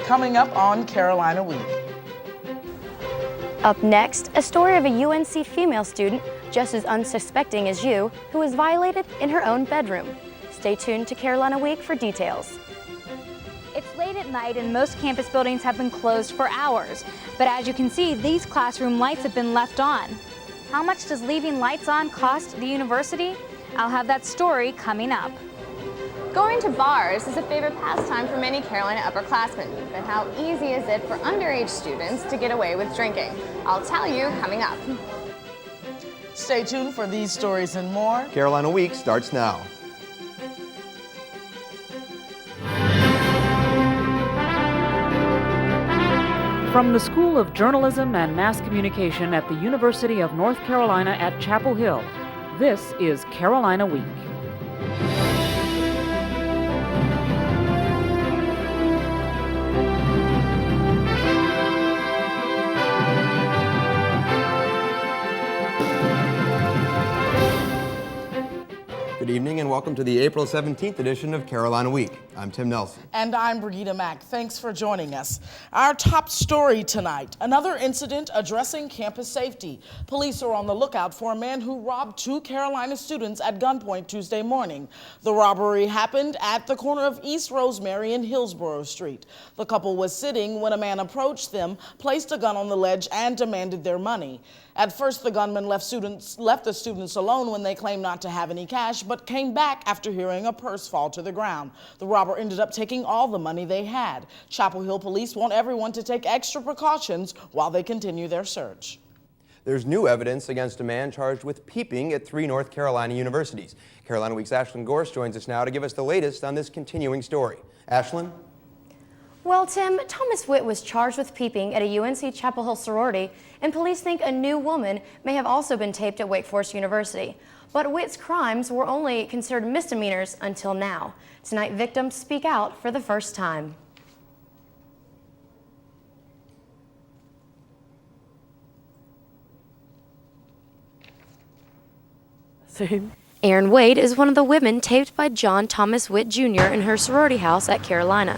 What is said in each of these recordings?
coming up on Carolina Week. Up next, a story of a UNC female student just as unsuspecting as you who was violated in her own bedroom. Stay tuned to Carolina Week for details. It's late at night and most campus buildings have been closed for hours. But as you can see, these classroom lights have been left on. How much does leaving lights on cost the university? I'll have that story coming up. Going to bars is a favorite pastime for many Carolina upperclassmen, but how easy is it for underage students to get away with drinking? I'll tell you coming up. Stay tuned for these stories and more. Carolina Week starts now. From the School of Journalism and Mass Communication at the University of North Carolina at Chapel Hill, this is Carolina Week. Good evening and welcome to the April 17th edition of Carolina Week. I'm Tim Nelson. And I'm Brigida Mack. Thanks for joining us. Our top story tonight, another incident addressing campus safety. Police are on the lookout for a man who robbed 2 Carolina students at gunpoint Tuesday morning. The robbery happened at the corner of East Rosemary and Hillsborough Street. The couple was sitting when a man approached them, placed a gun on the ledge, and demanded their money. At first, the gunman left the students alone when they claimed not to have any cash, but came back after hearing a purse fall to the ground. The robber ended up taking all the money they had. Chapel Hill police want everyone to take extra precautions while they continue their search. There's new evidence against a man charged with peeping at 3 North Carolina universities. Carolina Week's Ashlyn Gorse joins us now to give us the latest on this continuing story. Ashlyn? Well, Tim, Thomas Witt was charged with peeping at a UNC-Chapel Hill sorority, and police think a new woman may have also been taped at Wake Forest University. But Witt's crimes were only considered misdemeanors until now. Tonight, victims speak out for the first time. Erin Wade is one of the women taped by John Thomas Witt Jr. in her sorority house at Carolina.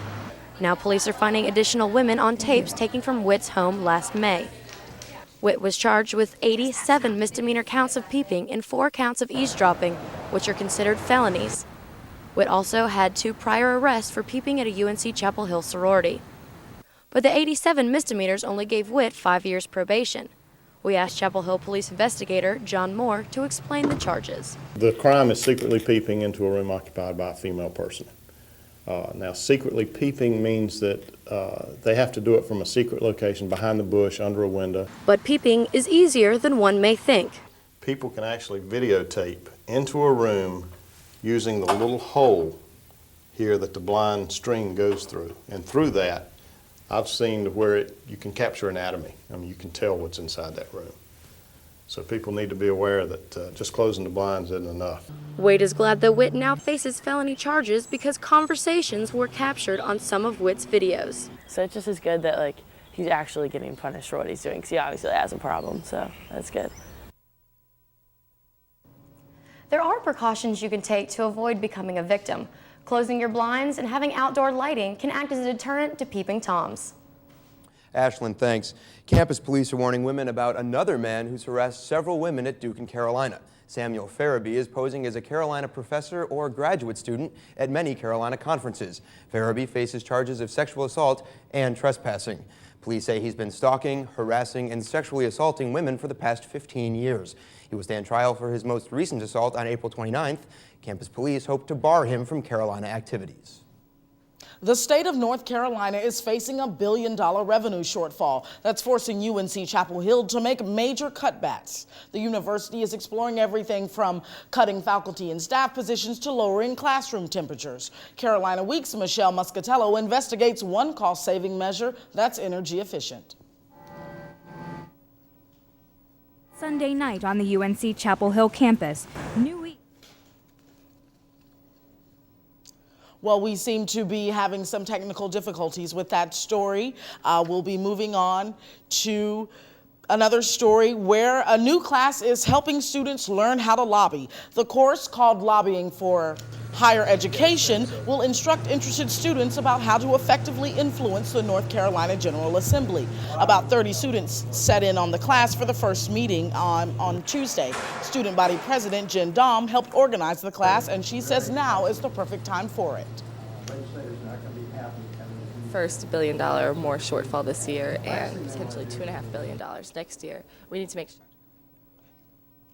Now police are finding additional women on tapes taken from Witt's home last May. Witt was charged with 87 misdemeanor counts of peeping and 4 counts of eavesdropping, which are considered felonies. Witt also had 2 prior arrests for peeping at a UNC-Chapel Hill sorority. But the 87 misdemeanors only gave Witt 5 years probation. We asked Chapel Hill police investigator John Moore to explain the charges. The crime is secretly peeping into a room occupied by a female person. Now, secretly peeping means that they have to do it from a secret location behind the bush, under a window. But peeping is easier than one may think. People can actually videotape into a room using the little hole here that the blind string goes through. And through that, I've seen where you can capture anatomy. I mean, you can tell what's inside that room. So people need to be aware that just closing the blinds isn't enough. Wade is glad that Witt now faces felony charges because conversations were captured on some of Witt's videos. So it just is good that he's actually getting punished for what he's doing, because he obviously has a problem, so that's good. There are precautions you can take to avoid becoming a victim. Closing your blinds and having outdoor lighting can act as a deterrent to peeping toms. Ashlyn, thanks. Campus police are warning women about another man who's harassed several women at Duke and Carolina. Samuel Farabee is posing as a Carolina professor or graduate student at many Carolina conferences. Farabee faces charges of sexual assault and trespassing. Police say he's been stalking, harassing, and sexually assaulting women for the past 15 years. He will stand trial for his most recent assault on April 29th. Campus police hope to bar him from Carolina activities. The state of North Carolina is facing $1 billion revenue shortfall that's forcing UNC-Chapel Hill to make major cutbacks. The university is exploring everything from cutting faculty and staff positions to lowering classroom temperatures. Carolina Week's Michelle Muscatello investigates one cost-saving measure that's energy efficient. Sunday night on the UNC-Chapel Hill campus, Well, we seem to be having some technical difficulties with that story. We'll be moving on to Another story where a new class is helping students learn how to lobby. The course, called Lobbying for Higher Education, will instruct interested students about how to effectively influence the North Carolina General Assembly. About 30 students set in on the class for the first meeting on Tuesday. Student body president Jen Dahm helped organize the class, and she says now is the perfect time for it. First $1 billion or more shortfall this year and potentially $2.5 billion next year. We need to make sure.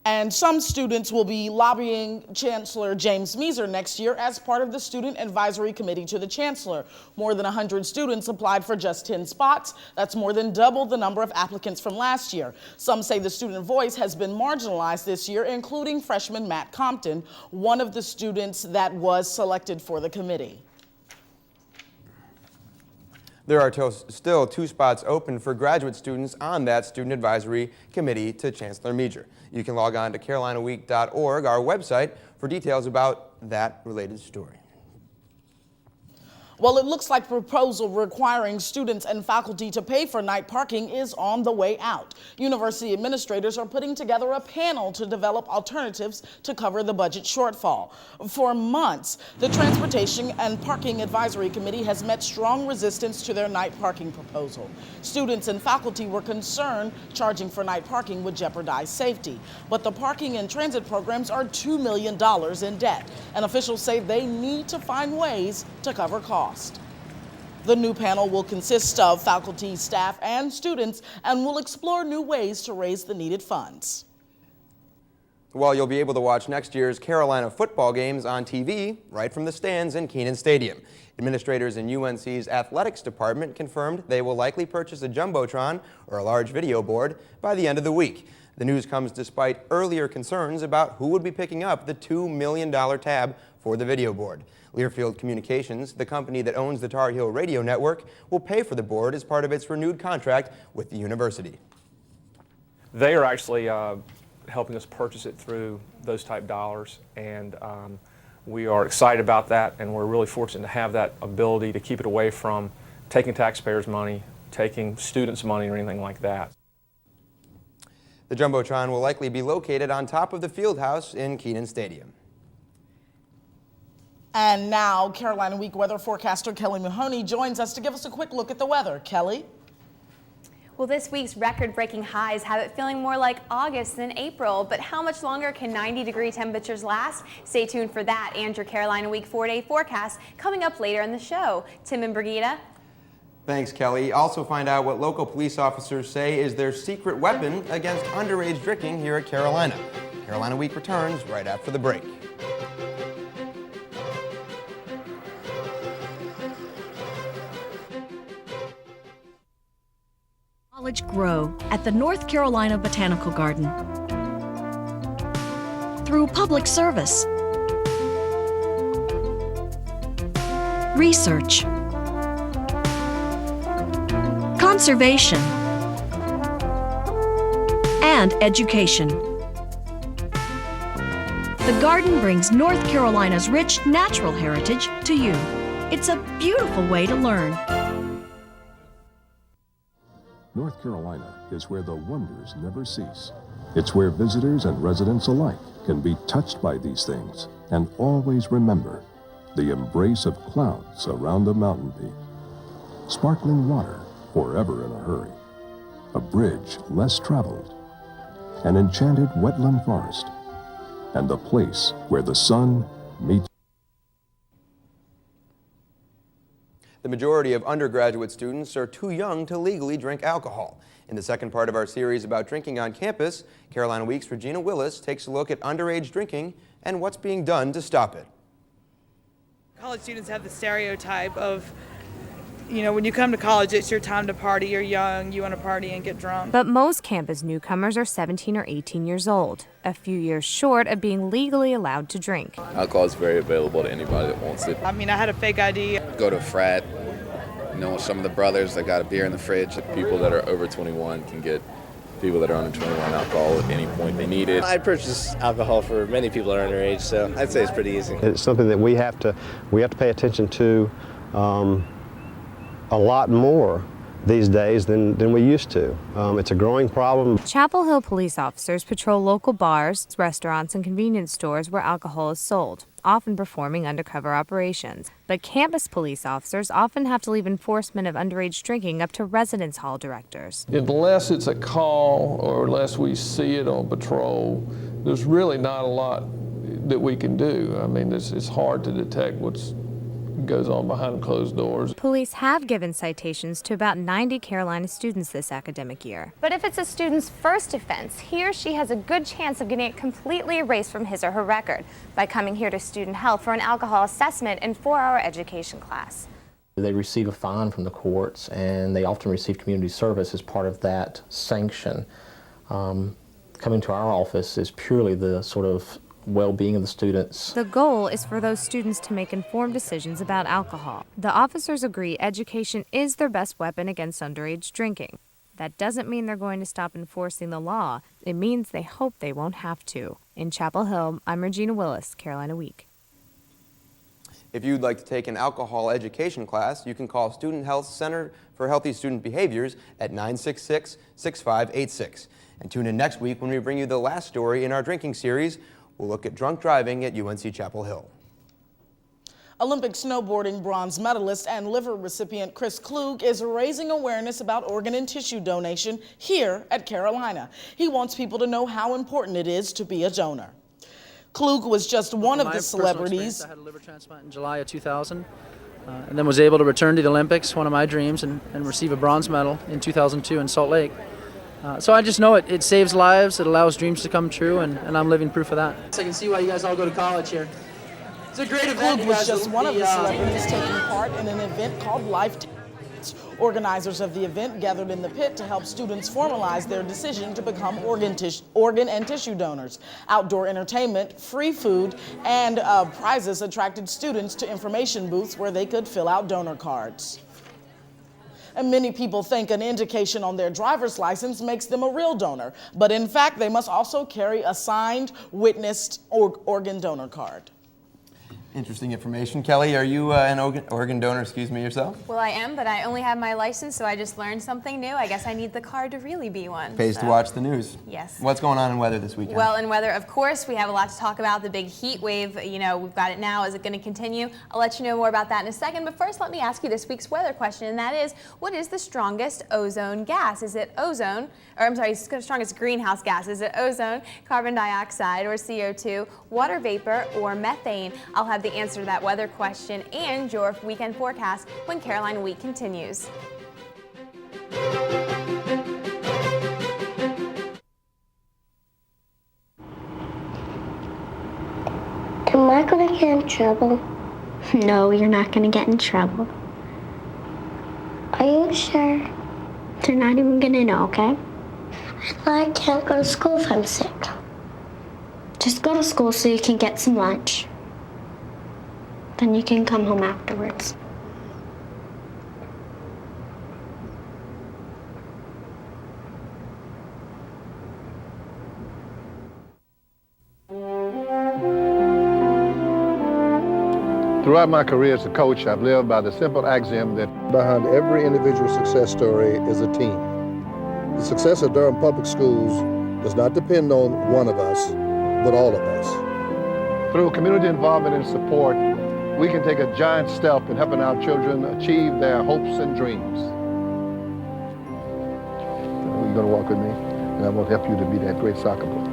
And some students will be lobbying Chancellor James Measer next year as part of the Student Advisory Committee to the Chancellor. More than 100 students applied for just 10 spots. That's more than double the number of applicants from last year. Some say the student voice has been marginalized this year, including freshman Matt Compton, one of the students that was selected for the committee. There are still 2 spots open for graduate students on that Student Advisory Committee to Chancellor Measer. You can log on to carolinaweek.org, our website, for details about that related story. Well, it looks like a proposal requiring students and faculty to pay for night parking is on the way out. University administrators are putting together a panel to develop alternatives to cover the budget shortfall. For months, the Transportation and Parking Advisory Committee has met strong resistance to their night parking proposal. Students and faculty were concerned charging for night parking would jeopardize safety. But the parking and transit programs are $2 million in debt, and officials say they need to find ways to cover costs. The new panel will consist of faculty, staff, and students and will explore new ways to raise the needed funds. Well, you'll be able to watch next year's Carolina football games on TV right from the stands in Kenan Stadium. Administrators in UNC's athletics department confirmed they will likely purchase a jumbotron or a large video board by the end of the week. The news comes despite earlier concerns about who would be picking up the $2 million tab for the video board. Learfield Communications, the company that owns the Tar Heel radio network, will pay for the board as part of its renewed contract with the university. They are actually helping us purchase it through those type dollars, and we are excited about that, and we're really fortunate to have that ability to keep it away from taking taxpayers' money, taking students' money, or anything like that. The jumbotron will likely be located on top of the field house in Kenan Stadium. And now, Carolina Week weather forecaster Kelly Mahoney joins us to give us a quick look at the weather. Kelly? Well, this week's record-breaking highs have it feeling more like August than April, but how much longer can 90-degree temperatures last? Stay tuned for that and your Carolina Week 4-day forecast coming up later in the show. Tim and Brigida? Thanks, Kelly. Also find out what local police officers say is their secret weapon against underage drinking here at Carolina. Carolina Week returns right after the break. Knowledge grow at the North Carolina Botanical Garden through public service, research, conservation, and education. The garden brings North Carolina's rich natural heritage to you. It's a beautiful way to learn. North Carolina is where the wonders never cease. It's where visitors and residents alike can be touched by these things and always remember the embrace of clouds around a mountain peak, sparkling water forever in a hurry, a bridge less traveled, an enchanted wetland forest, and the place where the sun meets. The majority of undergraduate students are too young to legally drink alcohol. In the second part of our series about drinking on campus, Carolina Week's Regina Willis takes a look at underage drinking and what's being done to stop it. College students have the stereotype of, you know, when you come to college, it's your time to party, you're young, you want to party and get drunk. But most campus newcomers are 17 or 18 years old, a few years short of being legally allowed to drink. Alcohol is very available to anybody that wants it. I mean, I had a fake ID. Go to a frat, know some of the brothers that got a beer in the fridge. People that are over 21 can get people that are under 21 alcohol at any point they need it. I purchase alcohol for many people that are underage, so I'd say it's pretty easy. It's something that we have to pay attention to a lot more these days than we used to. It's a growing problem. Chapel Hill police officers patrol local bars, restaurants, and convenience stores where alcohol is sold, often performing undercover operations. But campus police officers often have to leave enforcement of underage drinking up to residence hall directors. Unless it's a call or unless we see it on patrol, there's really not a lot that we can do. I mean, it's hard to detect what goes on behind closed doors. Police have given citations to about 90 Carolina students this academic year. But if it's a student's first offense, he or she has a good chance of getting it completely erased from his or her record by coming here to student health for an alcohol assessment and 4-hour education class. They receive a fine from the courts, and they often receive community service as part of that sanction. Coming to our office is purely the sort of well-being of the students. The goal is for those students to make informed decisions about alcohol. The officers agree education is their best weapon against underage drinking. That doesn't mean they're going to stop enforcing the law. It means they hope they won't have to. In Chapel Hill, I'm Regina Willis, Carolina Week. If you'd like to take an alcohol education class, you can call Student Health Center for Healthy Student Behaviors at 966-6586. And tune in next week when we bring you the last story in our drinking series. We'll look at drunk driving at UNC-Chapel Hill. Olympic snowboarding bronze medalist and liver recipient Chris Klug is raising awareness about organ and tissue donation here at Carolina. He wants people to know how important it is to be a donor. Klug was just one of the celebrities. I had a liver transplant in July of 2000 and then was able to return to the Olympics, one of my dreams, and receive a bronze medal in 2002 in Salt Lake. So I just know it saves lives, it allows dreams to come true, and I'm living proof of that. So I can see why you guys all go to college here. It's a great event. Klug was just one of the celebrities taking part in an event called Life Talents. Organizers of the event gathered in the pit to help students formalize their decision to become organ and tissue donors. Outdoor entertainment, free food, and prizes attracted students to information booths where they could fill out donor cards. And many people think an indication on their driver's license makes them a real donor. But in fact, they must also carry a signed, witnessed organ donor card. Interesting information. Kelly, are you an organ donor, yourself? Well, I am, but I only have my license, so I just learned something new. I guess I need the card to really be one. Pays to watch the news. Yes. What's going on in weather this weekend? Well, in weather, of course, we have a lot to talk about. The big heat wave, we've got it now. Is it going to continue? I'll let you know more about that in a second. But first, let me ask you this week's weather question, and that is, what is the strongest ozone gas? Is it strongest greenhouse gas? Is it ozone, carbon dioxide, or CO2, water vapor, or methane? I'll have the answer to that weather question and your weekend forecast when Carolina Week continues. Am I going to get in trouble? No, you're not going to get in trouble. Are you sure? They're not even going to know, okay? I thought I can't go to school if I'm sick. Just go to school so you can get some lunch. Then you can come home afterwards. Throughout my career as a coach, I've lived by the simple axiom that behind every individual success story is a team. The success of Durham Public Schools does not depend on one of us, but all of us. Through community involvement and support, we can take a giant step in helping our children achieve their hopes and dreams. You're going to walk with me, and I'm going to help you to be that great soccer player.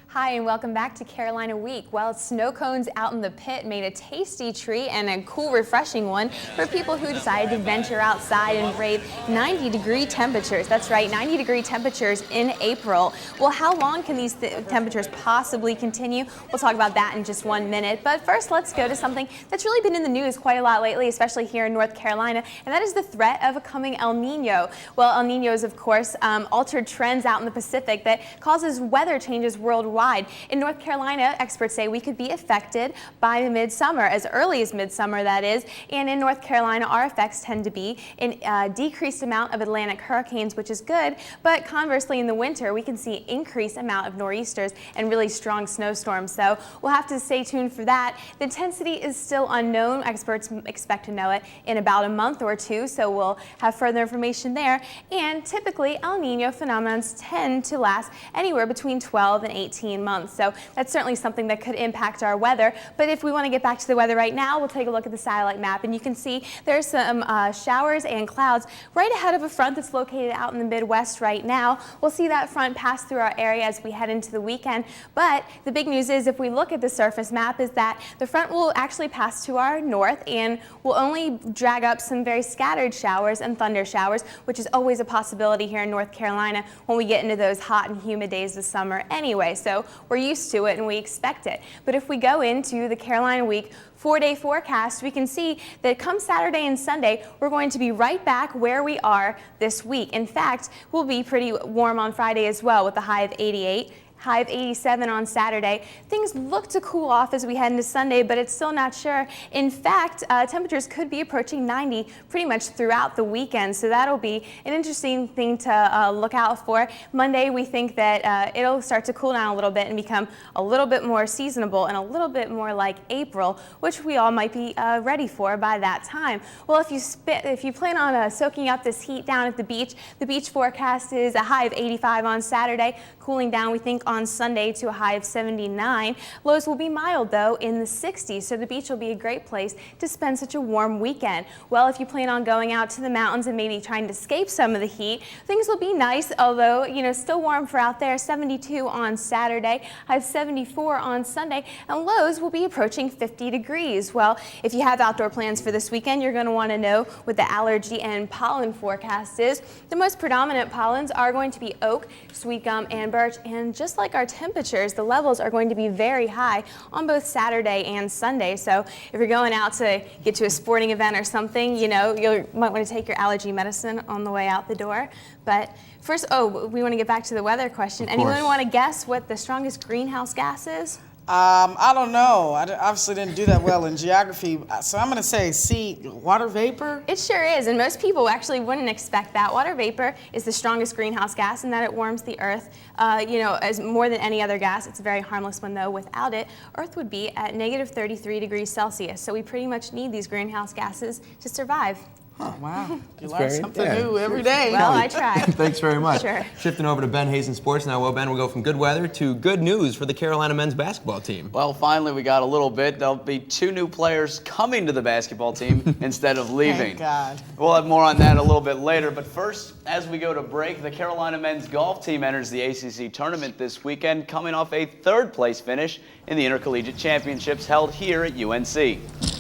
Hi, and welcome back to Carolina Week. Well, snow cones out in the pit made a tasty treat and a cool, refreshing one for people who decided to venture outside and brave 90-degree temperatures. That's right, 90-degree temperatures in April. Well, how long can these temperatures possibly continue? We'll talk about that in just 1 minute. But first, let's go to something that's really been in the news quite a lot lately, especially here in North Carolina, and that is the threat of a coming El Nino. Well, El Nino is, of course, altered trends out in the Pacific that causes weather changes worldwide. worldwide. In North Carolina, experts say we could be affected by midsummer, as early as midsummer, that is. And in North Carolina, our effects tend to be a decreased amount of Atlantic hurricanes, which is good. But conversely, in the winter, we can see increased amount of nor'easters and really strong snowstorms. So we'll have to stay tuned for that. The intensity is still unknown. Experts expect to know it in about a month or two, so we'll have further information there. And typically, El Nino phenomena tend to last anywhere between 12 and 18 months. So that's certainly something that could impact our weather. But if we want to get back to the weather right now, we'll take a look at the satellite map, and you can see there's some showers and clouds right ahead of a front that's located out in the Midwest right now. We'll see that front pass through our area as we head into the weekend. But the big news is, if we look at the surface map, is that the front will actually pass to our north and will only drag up some very scattered showers and thunder showers, which is always a possibility here in North Carolina when we get into those hot and humid days this summer anyway. So we're used to it and we expect it. But if we go into the Carolina Week 4-day forecast, we can see that come Saturday and Sunday, we're going to be right back where we are this week. In fact, we'll be pretty warm on Friday as well, with a high of 88. High of 87 on Saturday. Things look to cool off as we head into Sunday, but it's still not sure. In fact, temperatures could be approaching 90 pretty much throughout the weekend, so that'll be an interesting thing to look out for. Monday, we think that it'll start to cool down a little bit and become a little bit more seasonable and a little bit more like April, which we all might be ready for by that time. Well, if you plan on soaking up this heat down at the beach forecast is a high of 85 on Saturday, cooling down, we think, on Sunday to a high of 79. Lows will be mild, though, in the 60s, so the beach will be a great place to spend such a warm weekend. Well, if you plan on going out to the mountains and maybe trying to escape some of the heat, things will be nice, although, still warm for out there. 72 on Saturday, high of 74 on Sunday, and lows will be approaching 50 degrees. Well, if you have outdoor plans for this weekend, you're going to want to know what the allergy and pollen forecast is. The most predominant pollens are going to be oak, sweet gum, and birch, and just like our temperatures, the levels are going to be very high on both Saturday and Sunday. So if you're going out to get to a sporting event or something, you might want to take your allergy medicine on the way out the door. But first, we want to get back to the weather question. Anyone want to guess what the strongest greenhouse gas is? I don't know. I obviously didn't do that well in geography, so I'm going to say C, water vapor. It sure is, and most people actually wouldn't expect that. Water vapor is the strongest greenhouse gas in that it warms the earth, as more than any other gas. It's a very harmless one, though. Without it, Earth would be at negative 33 degrees Celsius, so we pretty much need these greenhouse gases to survive. Oh, wow. You learn something new every day. Well, I try. Thanks very much. Sure. Shifting over to Ben Hayes in sports now. Well, Ben, we'll go from good weather to good news for the Carolina men's basketball team. Well, finally, we got a little bit. There'll be 2 new players coming to the basketball team instead of leaving. Thank God. We'll have more on that a little bit later. But first, as we go to break, the Carolina men's golf team enters the ACC tournament this weekend, coming off a 3rd-place finish in the Intercollegiate Championships held here at UNC.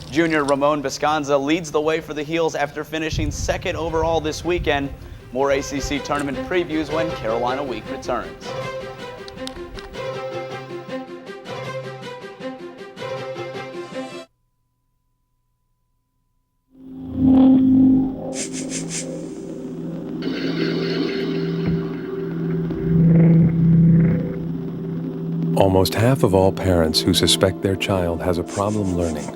Junior Ramon Biscanza leads the way for the Heels after finishing 2nd overall this weekend. More ACC tournament previews when Carolina Week returns. Almost half of all parents who suspect their child has a problem learning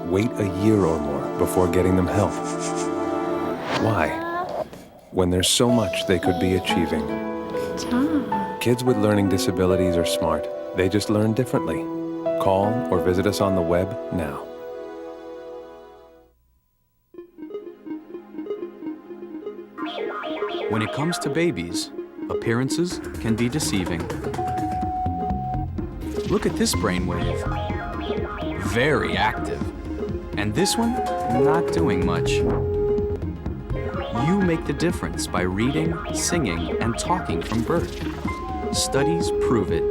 wait a year or more before getting them help. Why? When there's so much they could be achieving. Kids with learning disabilities are smart. They just learn differently. Call or visit us on the web now. When it comes to babies, appearances can be deceiving. Look at this brainwave. Very active. And this one, not doing much. You make the difference by reading, singing, and talking from birth. Studies prove it.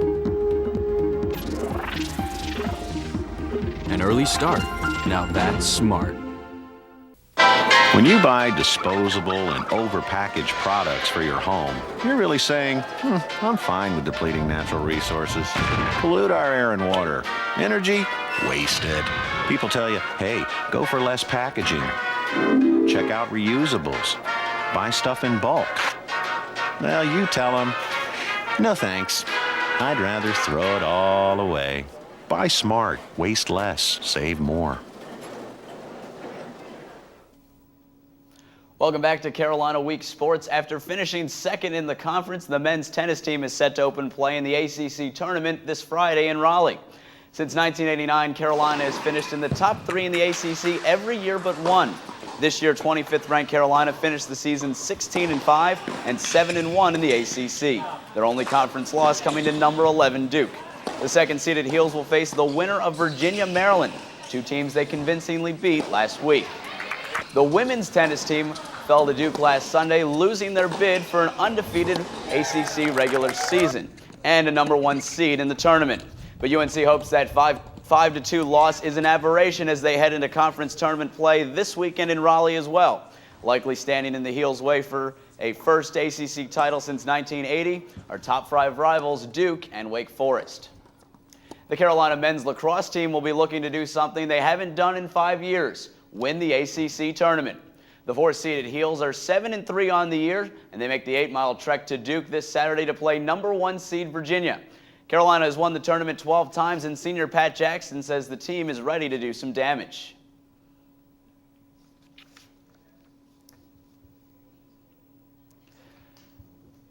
An early start. Now that's smart. When you buy disposable and overpackaged products for your home, you're really saying, I'm fine with depleting natural resources. Pollute our air and water. Energy? Wasted. People tell you, hey, go for less packaging. Check out reusables. Buy stuff in bulk. Well, you tell them, no thanks. I'd rather throw it all away. Buy smart, waste less, save more. Welcome back to Carolina Week Sports. After finishing second in the conference, the men's tennis team is set to open play in the ACC tournament this Friday in Raleigh. Since 1989, Carolina has finished in the top 3 in the ACC every year but one. This year, 25th ranked Carolina finished the season 16-5 and 7-1 in the ACC. Their only conference loss coming to number 11 Duke. The second-seeded Heels will face the winner of Virginia, Maryland, 2 teams they convincingly beat last week. The women's tennis team fell to Duke last Sunday, losing their bid for an undefeated ACC regular season and a number 1 seed in the tournament. But UNC hopes that 5-2 loss is an aberration as they head into conference tournament play this weekend in Raleigh as well. Likely standing in the Heels' way for a first ACC title since 1980 are top 5 rivals Duke and Wake Forest. The Carolina men's lacrosse team will be looking to do something they haven't done in 5 years, win the ACC tournament. The 4th-seeded Heels are 7-3 on the year, and they make the 8-mile trek to Duke this Saturday to play number 1 seed Virginia. Carolina has won the tournament 12 times, and senior Pat Jackson says the team is ready to do some damage.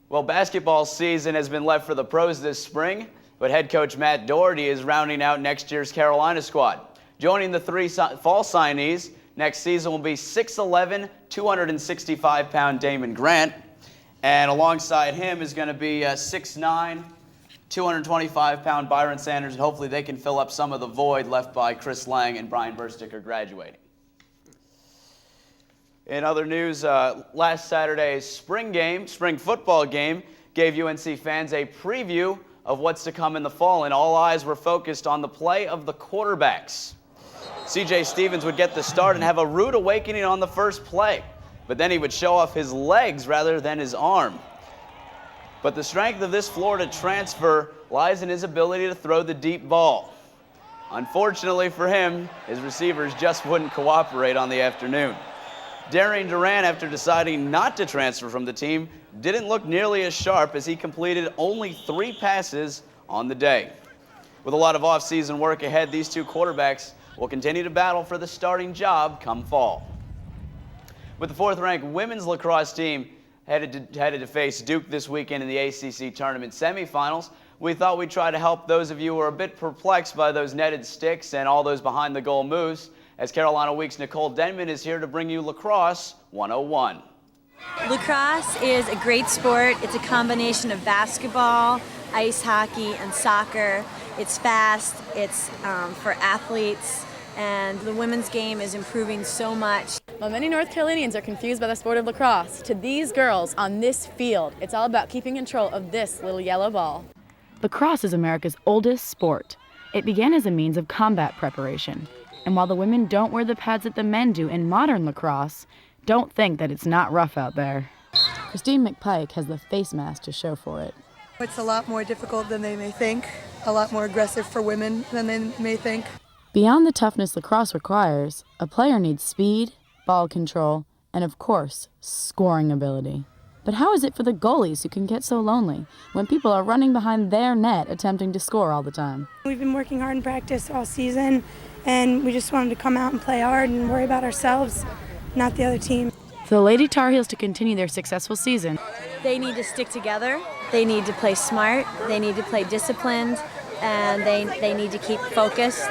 Well, basketball season has been left for the pros this spring, but head coach Matt Doherty is rounding out next year's Carolina squad. Joining the 3 fall signees next season will be 6'11", 265-pound Damon Grant, and alongside him is going to be 6'9", 225-pound Byron Sanders, and hopefully they can fill up some of the void left by Chris Lang and Brian Bursticker graduating. In other news, last Saturday's spring football game gave UNC fans a preview of what's to come in the fall, and all eyes were focused on the play of the quarterbacks. C.J. Stevens would get the start and have a rude awakening on the first play, but then he would show off his legs rather than his arm. But the strength of this Florida transfer lies in his ability to throw the deep ball. Unfortunately for him, his receivers just wouldn't cooperate on the afternoon. Darian Duran, after deciding not to transfer from the team, didn't look nearly as sharp as he completed only 3 passes on the day. With a lot of off-season work ahead, these 2 quarterbacks will continue to battle for the starting job come fall. With the 4th-ranked women's lacrosse team headed to face Duke this weekend in the ACC tournament semifinals, we thought we'd try to help those of you who are a bit perplexed by those netted sticks and all those behind-the-goal moves, as Carolina Week's Nicole Denman is here to bring you Lacrosse 101. Lacrosse is a great sport. It's a combination of basketball, ice hockey, and soccer. It's fast, it's for athletes, and the women's game is improving so much. While many North Carolinians are confused by the sport of lacrosse, to these girls on this field, it's all about keeping control of this little yellow ball. Lacrosse is America's oldest sport. It began as a means of combat preparation. And while the women don't wear the pads that the men do in modern lacrosse, don't think that it's not rough out there. Christine McPike has the face mask to show for it. It's a lot more difficult than they may think, a lot more aggressive for women than they may think. Beyond the toughness lacrosse requires, a player needs speed, ball control, and of course, scoring ability. But how is it for the goalies who can get so lonely when people are running behind their net attempting to score all the time? We've been working hard in practice all season, and we just wanted to come out and play hard and worry about ourselves, not the other team. For the Lady Tar Heels to continue their successful season, They need to stick together, they need to play smart, they need to play disciplined, and they need to keep focused.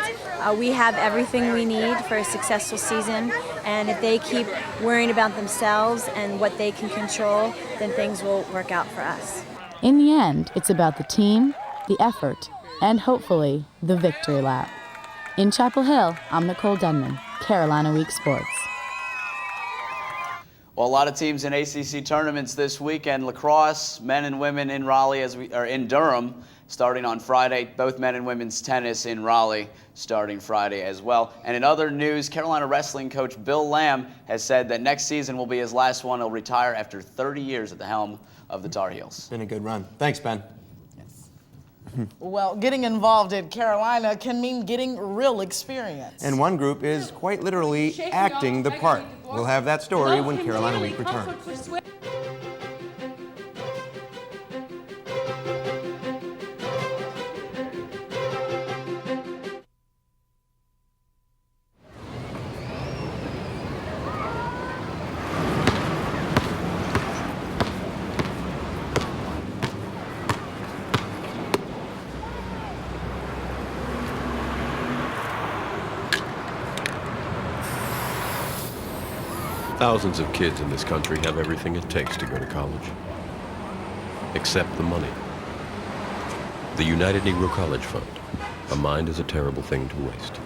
We have everything we need for a successful season, and if they keep worrying about themselves and what they can control, then things will work out for us. in the end, it's about the team, the effort, and hopefully, the victory lap. In Chapel Hill, I'm Nicole Denman, Carolina Week Sports. Well, a lot of teams in ACC tournaments this weekend. Lacrosse, men and women in Raleigh, in Durham, starting on Friday. Both men and women's tennis in Raleigh starting Friday as well. And in other news, Carolina wrestling coach Bill Lamb has said that next season will be his last one. He'll retire after 30 years at the helm of the Tar Heels. Been a good run. Thanks, Ben. Well, getting involved at Carolina can mean getting real experience. And one group is quite literally acting the part. We'll have that story when Carolina Week returns. Thousands of kids in this country have everything it takes to go to college, except the money. The United Negro College Fund. A mind is a terrible thing to waste.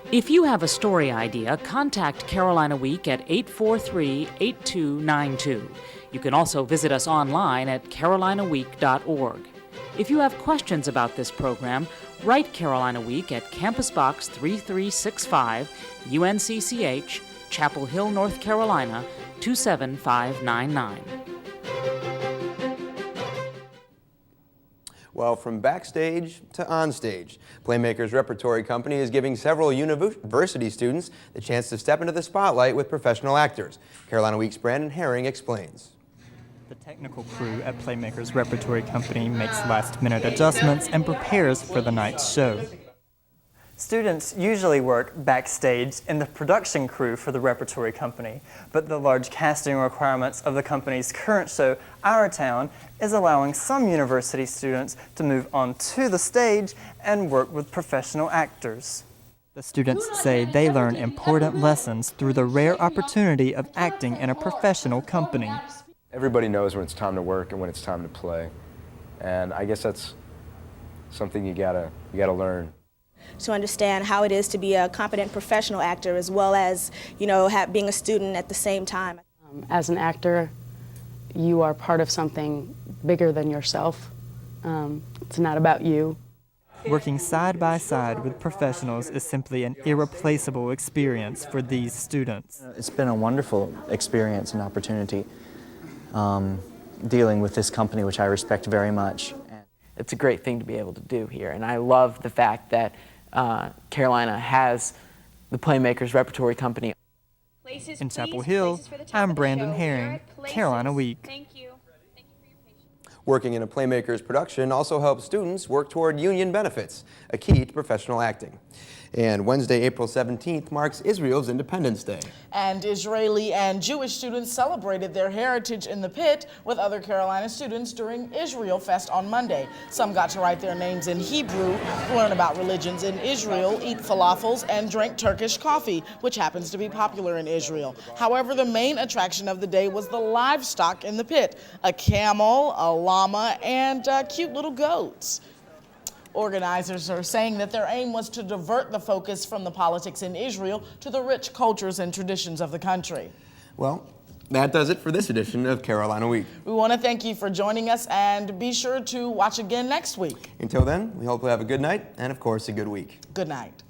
If you have a story idea, contact Carolina Week at 843-8292. You can also visit us online at carolinaweek.org. If you have questions about this program, write Carolina Week at Campus Box 3365, UNC-CH, Chapel Hill, North Carolina, 27599. Well, from backstage to onstage, Playmakers Repertory Company is giving several university students the chance to step into the spotlight with professional actors. Carolina Week's Brandon Herring explains. The technical crew at Playmakers Repertory Company makes last-minute adjustments and prepares for the night's show. Students usually work backstage in the production crew for the Repertory Company, but the large casting requirements of the company's current show, Our Town, is allowing some university students to move onto the stage and work with professional actors. The students say they learn important lessons through the rare opportunity of acting in a professional company. Everybody knows when it's time to work and when it's time to play, and I guess that's something you gotta learn. To understand how it is to be a competent professional actor as well as, being a student at the same time. As an actor, you are part of something bigger than yourself. It's not about you. Working side by side with professionals is simply an irreplaceable experience for these students. It's been a wonderful experience and opportunity dealing with this company, which I respect very much. It's a great thing to be able to do here, and I love the fact that Carolina has the Playmakers Repertory Company. In Chapel Hill, I'm Brandon Herring, Carolina Week. Thank you. Working in a Playmakers production also helps students work toward union benefits, a key to professional acting. And Wednesday, April 17th, marks Israel's Independence Day. And Israeli and Jewish students celebrated their heritage in the pit with other Carolina students during Israel Fest on Monday. Some got to write their names in Hebrew, learn about religions in Israel, eat falafels, and drink Turkish coffee, which happens to be popular in Israel. However, the main attraction of the day was the livestock in the pit, a camel, a llama, and cute little goats. Organizers are saying that their aim was to divert the focus from the politics in Israel to the rich cultures and traditions of the country. Well, that does it for this edition of Carolina Week. We want to thank you for joining us, and be sure to watch again next week. Until then, we hope you have a good night and, of course, a good week. Good night.